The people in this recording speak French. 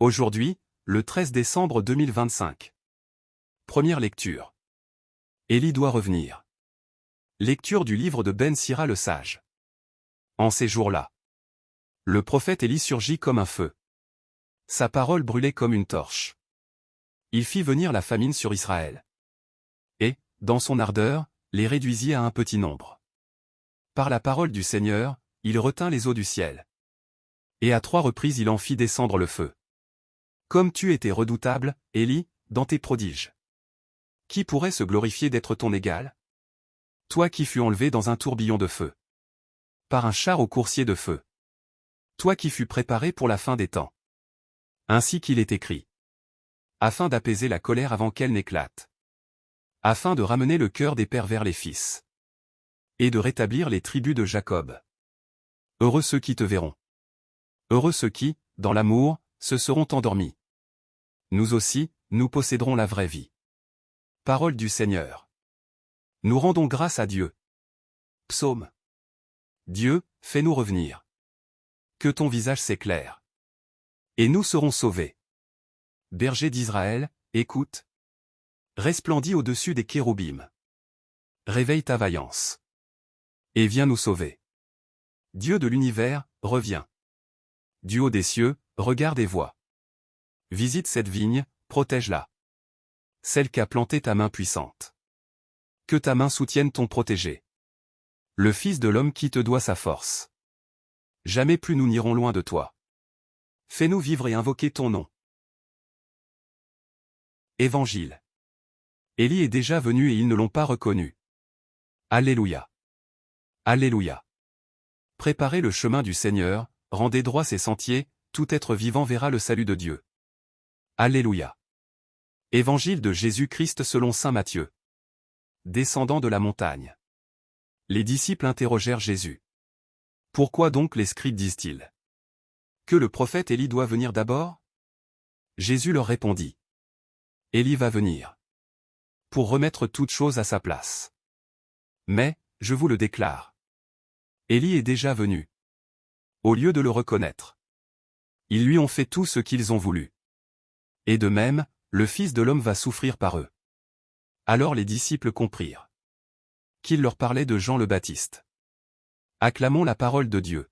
Aujourd'hui, le 13 décembre 2025. Première lecture. Élie doit revenir. Lecture du livre de Ben Sira le sage. En ces jours-là, le prophète Élie surgit comme un feu. Sa parole brûlait comme une torche. Il fit venir la famine sur Israël. Et, dans son ardeur, les réduisit à un petit nombre. Par la parole du Seigneur, il retint les eaux du ciel. Et à 3 reprises il en fit descendre le feu. Comme tu étais redoutable, Élie, dans tes prodiges. Qui pourrait se glorifier d'être ton égal? Toi qui fus enlevé dans un tourbillon de feu. Par un char au coursier de feu. Toi qui fus préparé pour la fin des temps. Ainsi qu'il est écrit. Afin d'apaiser la colère avant qu'elle n'éclate. Afin de ramener le cœur des pères vers les fils. Et de rétablir les tribus de Jacob. Heureux ceux qui te verront. Heureux ceux qui, dans l'amour, se seront endormis. Nous aussi, nous posséderons la vraie vie. Parole du Seigneur. Nous rendons grâce à Dieu. Psaume. Dieu, fais-nous revenir. Que ton visage s'éclaire. Et nous serons sauvés. Berger d'Israël, écoute. Resplendis au-dessus des kéroubim. Réveille ta vaillance. Et viens nous sauver. Dieu de l'univers, reviens. Du haut des cieux, regarde et vois. Visite cette vigne, protège-la. Celle qu'a plantée ta main puissante. Que ta main soutienne ton protégé. Le Fils de l'homme qui te doit sa force. Jamais plus nous n'irons loin de toi. Fais-nous vivre et invoquer ton nom. Évangile. Élie est déjà venu et ils ne l'ont pas reconnu. Alléluia. Alléluia. Préparez le chemin du Seigneur, rendez droits ses sentiers, tout être vivant verra le salut de Dieu. Alléluia. Évangile de Jésus-Christ selon saint Matthieu. Descendant de la montagne. Les disciples interrogèrent Jésus. Pourquoi donc les scribes disent-ils que le prophète Élie doit venir d'abord? Jésus leur répondit. Élie va venir. Pour remettre toute chose à sa place. Mais, je vous le déclare. Élie est déjà venu. Au lieu de le reconnaître. Ils lui ont fait tout ce qu'ils ont voulu. Et de même, le Fils de l'homme va souffrir par eux. Alors les disciples comprirent qu'il leur parlait de Jean le Baptiste. Acclamons la parole de Dieu.